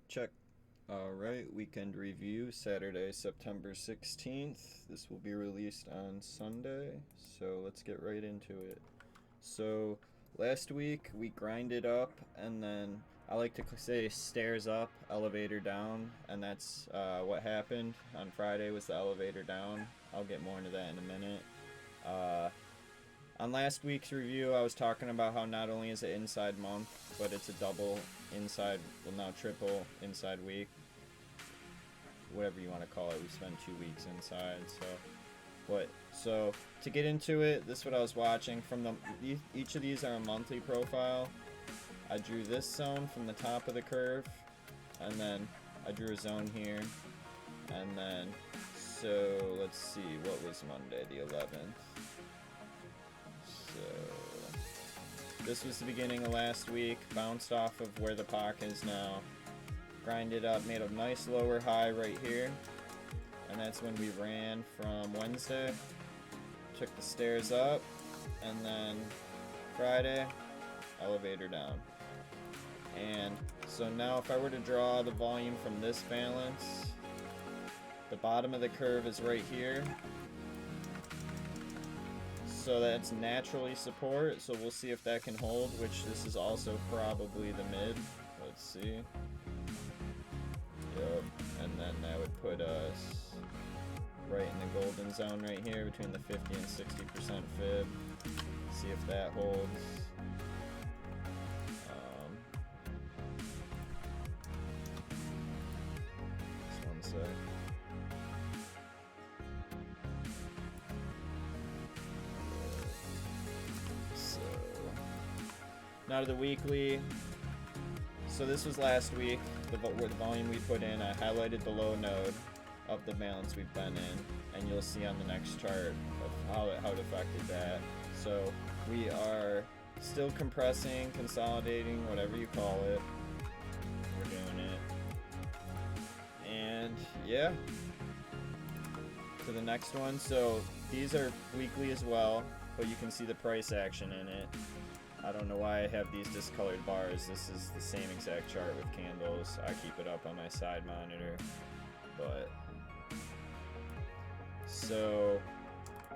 Check. Alright, weekend review, Saturday, September 16th. This will be released on Sunday, so let's get right into it. So, last week we grinded up, and then I like to say stairs up, elevator down, and that's what happened on Friday was the elevator down. I'll get more into that in a minute. On last week's review, I was talking about how not only is it inside month, but it's a double inside, well now triple inside week. Whatever you want to call it, we spent 2 weeks inside, so to get into it, this is what I was watching. Each of these are a monthly profile. I drew this zone from the top of the curve, and then I drew a zone here, and then, so let's see, what was Monday, the 11th? So this was the beginning of last week, bounced off of where the POC is now, grinded up, made a nice lower high right here, and that's when we ran from Wednesday, took the stairs up, and then Friday, elevator down. And so now if I were to draw the volume from this balance, the bottom of the curve is right here. So that's naturally support, so we'll see if that can hold, which this is also probably the mid. Let's see. Yep, and then that would put us right in the golden zone right here between the 50 and 60% fib. See if that holds. Just one sec. Now to the weekly. So this was last week, the volume we put in. I highlighted the low node of the balance we've been in, and you'll see on the next chart of how it affected that. So we are still compressing, consolidating, whatever you call it. We're doing it. And yeah, to the next one. So these are weekly as well, but you can see the price action in it. I don't know why I have these discolored bars. This is the same exact chart with candles. I keep it up on my side monitor. But so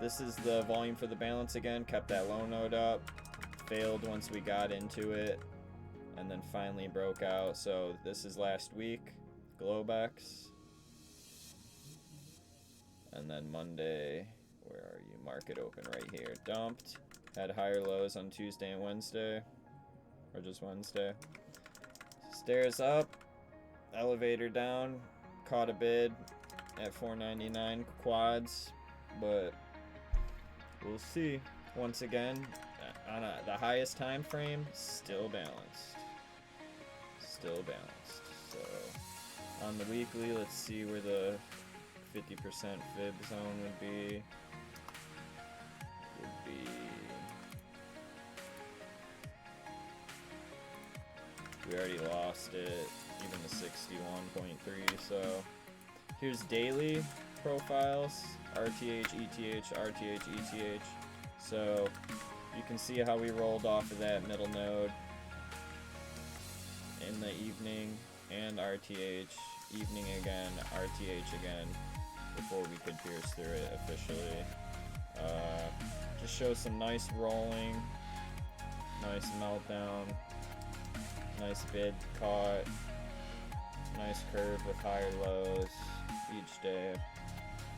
this is the volume for the balance again. Kept that low node up. Failed once we got into it. And then finally broke out. So this is last week. Globex. And then Monday, where are you? Market open right here. Dumped. Had higher lows on Tuesday and Wednesday, or just Wednesday. Stairs up, elevator down, caught a bid at 499 quads, but we'll see. Once again, on the highest time frame, still balanced. Still balanced. So on the weekly, let's see where the 50% fib zone would be. We already lost it, even the 61.3, so here's daily profiles, RTH, ETH, RTH, ETH. So you can see how we rolled off of that middle node in the evening, and RTH, evening again, RTH again, before we could pierce through it officially. Just shows some nice rolling, nice meltdown. Nice bid caught, nice curve with higher lows each day.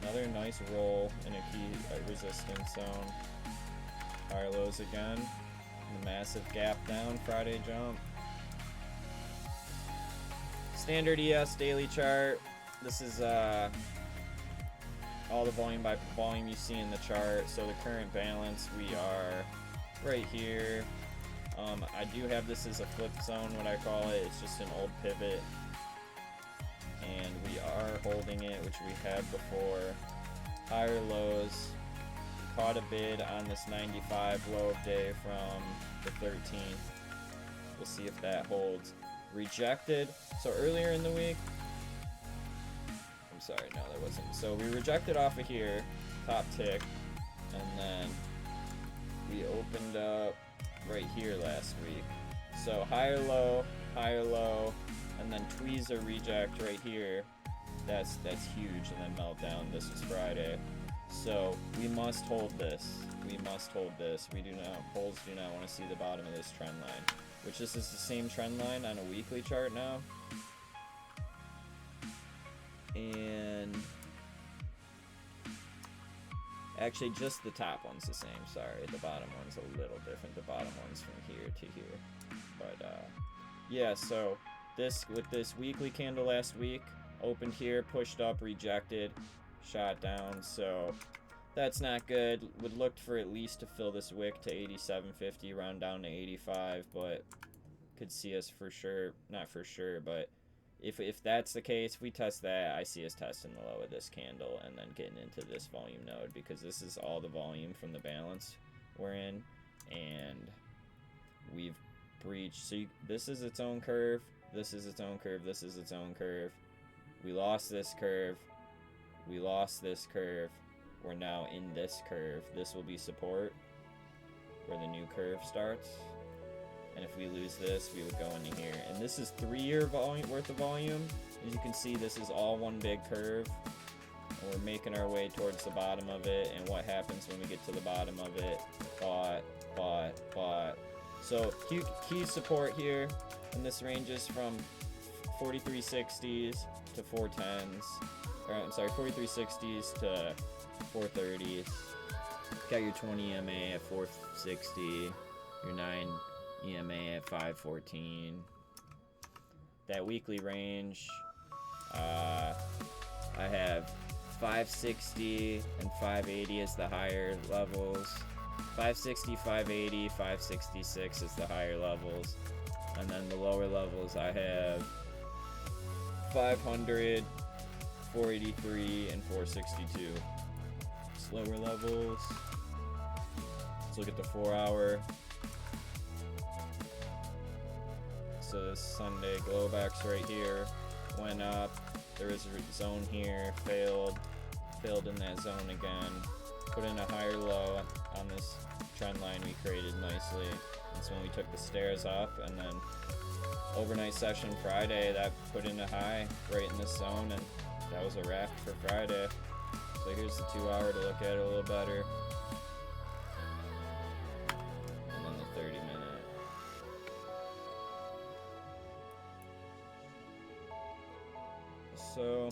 Another nice roll in a key resistance zone. Higher lows again. The massive gap down, Friday jump. Standard ES daily chart. This is all the volume by volume you see in the chart. So the current balance, we are right here. I do have this as a flip zone, what I call it. It's just an old pivot, and we are holding it, which we had before. Higher lows. Caught a bid on this 95 low of day from the 13th. We'll see if that holds. Rejected. So earlier in the week, I'm sorry, no, that wasn't. So we rejected off of here, top tick, and then we opened up right here last week. So higher low, and and then tweezer reject right here. That's huge, and then meltdown. This is Friday, so we must hold this. We must hold this. We do not, bulls do not want to see the bottom of this trend line, which this is the same trend line on a weekly chart now. And actually just the top one's the same, sorry. The bottom one's a little different. The bottom one's from here to here. But yeah, so this with this weekly candle last week, opened here, pushed up, rejected, shot down, so that's not good. Would look for at least to fill this wick to 87.50, round down to 85, but could see us for sure, not for sure, but if that's the case, if we test that, I see us testing the low of this candle and then getting into this volume node, because this is all the volume from the balance we're in, and we've breached. So this is its own curve, this is its own curve, this is its own curve. We lost this curve, we lost this curve, we're now in this curve. This will be support where the new curve starts. And if we lose this, we would go into here. And this is 3-year volume worth of volume. As you can see, this is all one big curve. And we're making our way towards the bottom of it. And what happens when we get to the bottom of it? Bought. So key support here. And this ranges from 4360s to 410s. Or I'm sorry, 4360s to 430s. Got your 20 EMA at 460. Your 9 EMA at 514. That weekly range, I have 560 and 580 as the higher levels. 560, 580, 566 is the higher levels. And then the lower levels, I have 500, 483, and 462. Slower levels. Let's look at the 4-hour. So this Sunday, Globex right here went up. There was a zone here, failed in that zone again. Put in a higher low on this trend line we created nicely. That's when we took the stairs up, and then overnight session Friday, that put in a high right in this zone, and that was a wrap for Friday. So here's the 2-hour to look at it a little better. And then the 30-minute. So,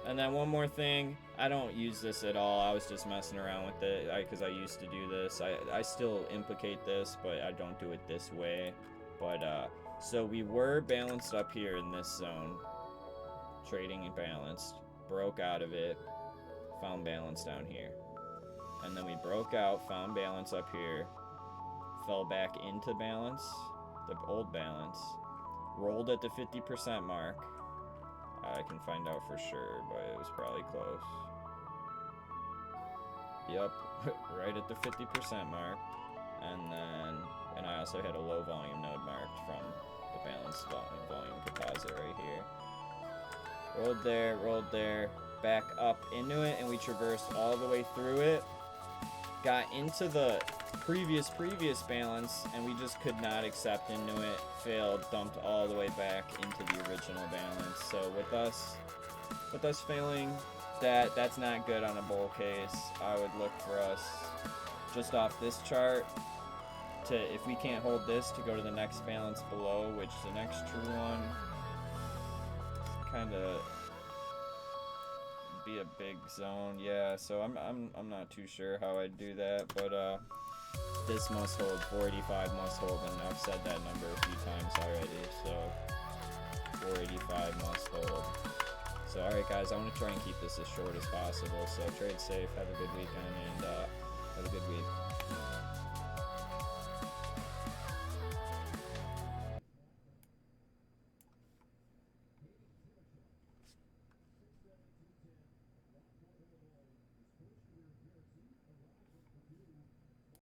and then one more thing, I don't use this at all. I was just messing around with it because I used to do this. I still implicate this, but I don't do it this way. But so we were balanced up here in this zone, trading and balanced, broke out of it, found balance down here, and then we broke out, found balance up here, fell back into balance, the old balance, rolled at the 50% mark. I can find out for sure, but it was probably close. Yep, right at the 50% mark. And I also had a low volume node marked from the balanced volume composite right here. Rolled there, back up into it, and we traversed all the way through it. Got into the previous balance, and we just could not accept into it. Failed, dumped all the way back into the original balance. So with us failing, that's not good on a bull case. I would look for us just off this chart to, if we can't hold this, to go to the next balance below, which the next true one kind of be a big zone. Yeah, so I'm not too sure how I'd do that, but this must hold, 485 must hold, and I've said that number a few times already, so 485 must hold. So alright guys, I want to try and keep this as short as possible, so trade safe, have a good weekend, and have a good week.